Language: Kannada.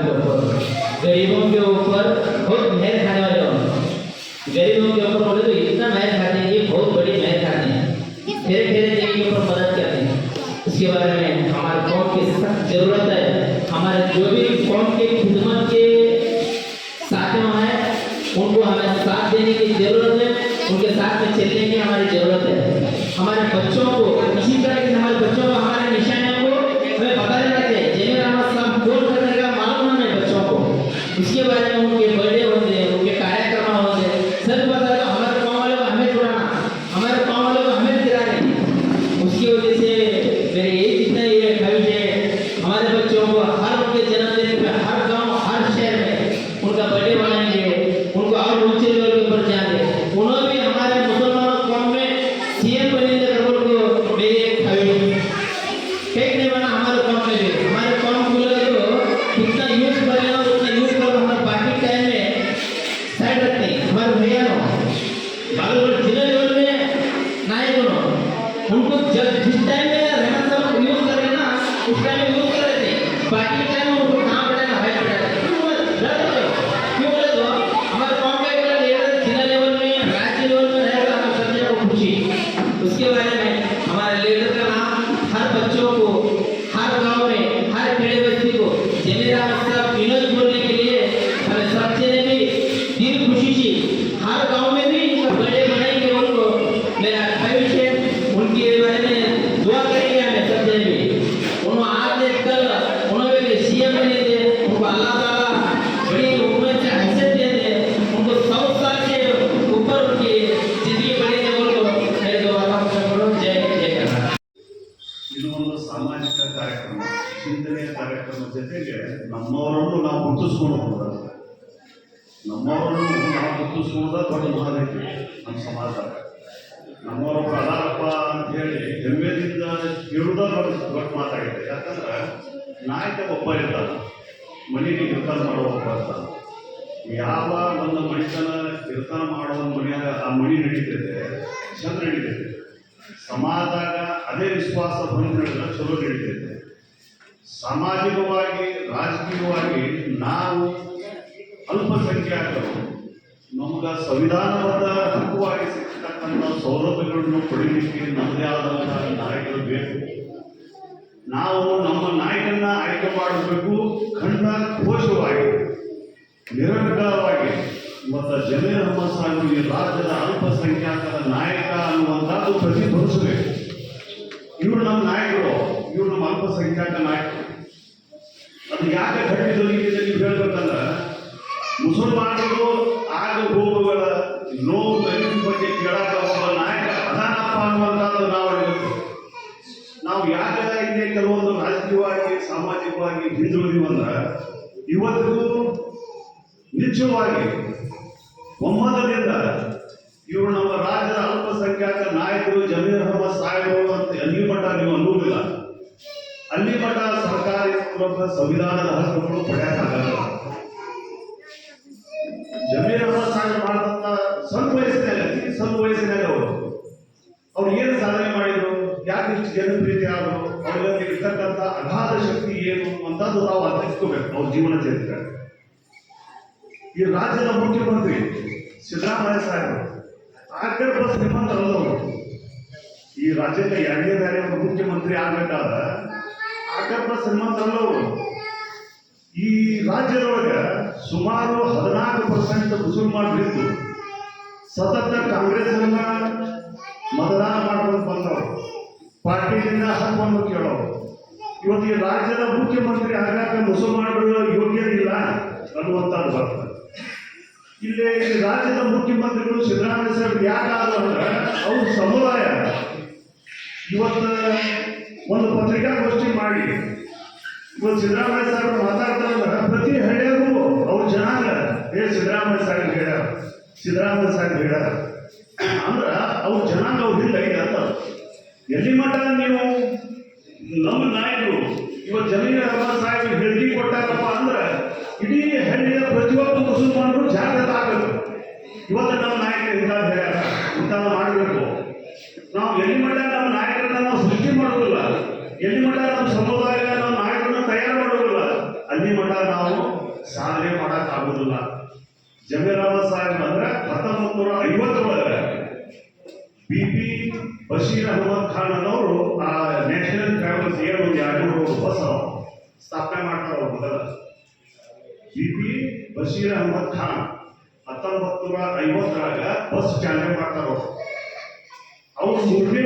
के ऊपर, गरीबों के ऊपर बहुत मेहर खाने वाले हो। गरीबों के ऊपर बोले तो इतना मेहर खाते हैं, ये बहुत बड़ी मेहर खाते हैं, धीरे धीरे के ऊपर मदद करते हैं। इसके बारे में हमारे कौम की सख्त जरूरत है। हमारे जो भी कौम के खिदमत के साथियों हैं उनको हमें साथ देने की जरूरत है, उनके साथ में चलने की हमारी जरूरत है। हमारे बच्चों को इसी तरह से हमारे बच्चों को हमारे निशानियों को हमें बता देना चाहिए। जमीर अहमद साहब कौन करने का मालूम है बच्चों को, इसके बारे में उनके बर्थडे होते हैं, उनके कार्यक्रम होते हैं, सब बता दो। हमारे गाँव वालों को हमें जुड़ाना, हमारे गाँव वालों को हमें गिराने। उसकी वजह से मेरे यही जितना ये ख्वाहिश है, हमारे बच्चों को हर उनके जन्मदिन पे हर गाँव हर शहर में उनका बर्थडे बनाएंगे, उनको और ऊंचे लेवल के ऊपर जाएंगे। उन्होंने भी हमारे मुसलमानों कौम में सीएम बनेंगे तो मेरी एक ख्वाहिश फेक नहीं बना। हमारे कौम में भी हमारे कौम को लगे तो कितना यूज करें और उतना यूज कर हमारे बाकी टाइम में साइड रखते हैं। हमारे भैया बागलकोट जिला लेवल में नायक उनको जब जिस टाइम में रहना सब यूज करें ना उस टाइम में यूज कर रहे थे, बाकी टाइम में उनको कहाँ पड़ेगा भाई पड़ेगा। क्यों बोले तो हमारे कौम का एक लीडर जिला लेवल में राज्य लेवल में रहेगा, हमें सब जगह खुशी। उसके बारे में हमारे लीडर का नाम हर बच्चों को हर गांव में हर खेड़े बस्ती को जमीर अहमद साहब विनोद बोलने के लिए हमें सबसे भी दिल खुशी थी। हर गांव में भी बड़े बनाएंगे उनको, मेरा ख्वाहिश है। उनके बारे में दुआ करेंगे हमें सबसे भी। उन्होंने आज कल उन्होंने सीएम बने थे, उनको अल्लाह ताला बड़ी उम्र से हैसियत दे दे, उनको 100 साल से ऊपर उनकी जिंदगी बड़ी दे। उनको मेरे दुआ का जय जय करना। ಇದು ಒಂದು ಸಾಮಾಜಿಕ ಕಾರ್ಯಕ್ರಮ, ಚಿಂತನೆಯ ಕಾರ್ಯಕ್ರಮ ಜೊತೆಗೆ ನಮ್ಮವರನ್ನು ನಾವು ಗುರುತಿಸ್ಕೊಂಡು ಹೋಗೋದು, ನಮ್ಮವರನ್ನು ನಾವು ಗುರುತಿಸ್ಕೊಳ್ಳೋದ ದೊಡ್ಡ ಮಹಾನೈತಿ ನಮ್ಮ ಸಮಾಜದಾಗ. ನಮ್ಮವರೊಬ್ಬ ಅದಾರಪ್ಪ ಅಂತ ಹೇಳಿ ಹೆಮ್ಮೆದಿಂದ ಹೇಳುವುದ ದೊಡ್ಡ ಮಾತಾಗಿದೆ. ಯಾಕಂದ್ರೆ ನಾಯಕ ಒಬ್ಬ ಇರ್ತಾನೆ, ಮನೆಗೆ ಇರ್ತಾನ ಮಾಡೋ ಒಬ್ಬ ಇರ್ತಾನೆ. ಯಾವ ಒಂದು ಮಣಿತನ ಇರ್ತಾನ ಮಾಡೋ ಒಂದು ಮನೆಯಾಗ ಆ ಮಣಿ ನಡೀತೈತೆ, ಚಂದ ನಡೀತೈತೆ. ಸಮಾಜದಾಗ ಅದೇ ವಿಶ್ವಾಸ ಬಂದು ನಡೆದ್ರೆ ಚಲೋ ನಡೀತೈತೆ. ಸಾಮಾಜಿಕವಾಗಿ ರಾಜಕೀಯವಾಗಿ ನಾವು ಅಲ್ಪಸಂಖ್ಯಾತರು, ನಮ್ಗೆ ಸಂವಿಧಾನಬದ್ಧ ಹಕ್ಕುವಾಗಿ ಸಿಗ್ತಕ್ಕಂಥ ಸೌಲಭ್ಯಗಳನ್ನು ಪಡೀಲಿಕ್ಕೆ ನಮ್ಮದೇ ಆದಂಥ ನಾಯಕರು ಬೇಕು. ನಾವು ನಮ್ಮ ನಾಯಕನ್ನ ಆಯ್ಕೆ ಮಾಡಬೇಕು ಖಂಡ ಘೋಷವಾಗಿ ನಿರಂತರವಾಗಿ. ಇವತ್ತು ಜಮೀರ್ ಅಹಮದ್ ಸಾಹೇಬ್ ಈ ರಾಜ್ಯದ ಅಲ್ಪಸಂಖ್ಯಾತರ ನಾಯಕ ಅನ್ನುವಂಥದ್ದು ಪ್ರತಿಫಲಿಸಬೇಕು. ಇವರು ನಮ್ಮ ನಾಯಕರು, ಇವರು ನಮ್ಮ ಅಲ್ಪಸಂಖ್ಯಾತ ನಾಯಕರು. ಅದು ಯಾಕೆ ಘಟಿಸಲಿಕ್ಕಿದೆ ನೀವು ಹೇಳ್ಬೇಕಂದ್ರೆ, ಮುಸಲ್ಮಾನರು ಆಗ ಹೋಗುವ ನೋವು ಬಗ್ಗೆ ಕೇಳಾಕ ಒಬ್ಬ ನಾಯಕ ಅದಾನಪ್ಪ ಅನ್ನುವಂಥದ್ದು ನಾವು ಹೇಳಬೇಕು. ನಾವು ಯಾಕೆ ಇಲ್ಲಿ ಕೆಲವೊಂದು ರಾಜಕೀಯವಾಗಿ ಸಾಮಾಜಿಕವಾಗಿ ಹಿಂದುಳಿದೀವಂದ್ರೆ, ಇವತ್ತಿಗೂ ನಿಶ್ಚಯವಾಗಿ ಒಮ್ಮತದಿಂದ ಇವರು ನಮ್ಮ ರಾಜ್ಯದ ಅಲ್ಪಸಂಖ್ಯಾತ ನಾಯಕರು ಜಮೀರ್ ಅಹಮದ್ ಸಾಹೇಬರು ಅಂತ ಅಲ್ಲಿ ಮಠ ನೀವು ಅನ್ನುವುದಿಲ್ಲ. ಅಲ್ಲಿ ಮಠ ಸರ್ಕಾರಿ ಸಂವಿಧಾನದ ಹಕ್ಕುಗಳು ಪಡೆಯಕ್ಕಾಗಲ್ಲ. ಜಮೀರ್ ಅಹಮದ್ ಸಾಹೇಬ್ ಮಾಡಿದಂತ ಸಣ್ಣ ವಯಸ್ಸಿನಾಗ ಅವ್ರು ಏನು ಸಾಧನೆ ಮಾಡಿದ್ರು, ಯಾಕೆ ಇಷ್ಟು ಜನಪ್ರಿಯತೆ ಆದರು, ಅವ್ರಿಗೆ ಇರ್ತಕ್ಕಂಥ ಅಗಾಧ ಶಕ್ತಿ ಏನು ಅಂತದ್ದು ನಾವು ಅರ್ಥಿಸ್ಕೋಬೇಕು ಅವ್ರ ಜೀವನ ಚರಿತ್ರೆ. ಈ ರಾಜ್ಯದ ಮುಖ್ಯಮಂತ್ರಿ ಸಿದ್ದರಾಮಯ್ಯ ಸಾಹೇಬರು ಆಗರ್ಭ ಶ್ರೀಮಂತರಲ್ಲವರು. ಈ ರಾಜ್ಯದ ಎರಡನೇ ಬೇರೆ ಒಂದು ಮುಖ್ಯಮಂತ್ರಿ ಆಗಬೇಕಾದ ಆಗರ್ಭ ಶ್ರೀಮಂತರಲ್ಲವರು. ಈ ರಾಜ್ಯದೊಳಗೆ ಸುಮಾರು 14% ಮುಸಲ್ಮಾನರಿದ್ದು ಸತತ ಕಾಂಗ್ರೆಸ್ನ ಮತದಾನ ಮಾಡ್ಕೊಂಡು ಬಂದವರು, ಪಾರ್ಟಿಯಿಂದ ಹಕ್ಕನ್ನು ಕೇಳೋರು. ಇವತ್ತು ಈ ರಾಜ್ಯದ ಮುಖ್ಯಮಂತ್ರಿ ಆಗಾಗ ಮುಸಲ್ಮಾನರು ಯೋಗ್ಯತೆ ಇಲ್ಲ ಅನ್ನುವಂಥದ್ದು ಬರ್ತದೆ. ಇಲ್ಲಿ ರಾಜ್ಯದ ಮುಖ್ಯಮಂತ್ರಿಗಳು ಸಿದ್ದರಾಮಯ್ಯ ಸಾಹೇಬ್ ಯಾಕಾದ್ರು ಅಂದ್ರೆ ಅವ್ರ ಸಮುದಾಯ ಇವತ್ತು ಒಂದು ಪತ್ರಿಕಾಗೋಷ್ಠಿ ಮಾಡಿ ಇವತ್ತು ಸಿದ್ದರಾಮಯ್ಯ ಸಾಹೇಬ್ ಮಾತಾಡ್ತಾರೆ. ಪ್ರತಿ ಹಳ್ಳಿಯಾಗೂ ಅವ್ರ ಜನಾಂಗ ಸಿದ್ದರಾಮಯ್ಯ ಸಾಹೇಬ್ ಹೇಳ್ಯಾರ, ಸಿದ್ದರಾಮಯ್ಯ ಸಾಹೇಬ್ ಹೇಳ್ಯಾರ ಅಂದ್ರೆ ಅವ್ರ ಜನಾಂಗ ಅವ್ರು ಇಲ್ಲ ಇದೆ ಅಂತ. ಎಲ್ಲಿ ಮಠ ನೀವು ನಮ್ಮ ನಾಯಕರು ಇವತ್ತು ಜಮೀರ್ ಅಹಮದ್ ಸಾಹೇಬ್ ಹೇಳಿಕೆ ಕೊಟ್ಟಾರಪ್ಪ ಅಂದ್ರೆ ಇಡೀ ಹಳ್ಳಿಯ ಪ್ರತಿಯೊಬ್ಬ ಮುಸಲ್ಮಾನರು ಜಾಗೃತ ಆಗಬೇಕು. ಇವತ್ತು ನಮ್ಮ ನಾಯಕರು ಇಂಥ ಹೇಳ್ಯಾರ, ಇಂಥದ್ದು ಮಾಡಬೇಕು. ನಾವು ಎಲ್ಲಿ ಮಠ ನಮ್ಮ ನಾಯಕರನ್ನ ನಾವು ಸೃಷ್ಟಿ ಮಾಡೋದಿಲ್ಲ, ಎಲ್ಲಿ ಮಠ ನಮ್ಮ ಸಮುದಾಯ ನಮ್ಮ ನಾಯಕರನ್ನ ತಯಾರು ಮಾಡೋದಿಲ್ಲ, ಅಲ್ಲಿ ಮಠ ನಾವು ನಾವು ಸಾಧನೆ ಮಾಡಕ್ ಆಗುದಿಲ್ಲ. ಜಮೀರ್ ಅಹಮದ್ ಸಾಹೇಬ್ ಅಂದ್ರೆ 1950 BP ಬಶೀರ್ ಅಹಮದ್ ಖಾನ್ ಅನ್ನೋರು ಆ ನ್ಯಾಷನಲ್ ಟ್ರಾವೆಲ್ಸ್ ಏನು 200 ಬಸ್ ಸ್ಥಾಪನೆ ಮಾಡ್ತಾರ. ಮೊದಲ BP ಬಶೀರ್ ಅಹಮದ್ ಖಾನ್ 1950 ಬಸ್ ಚಾಲನೆ ಮಾಡ್ತಾರ. ಅವ್ರು 3ನೇ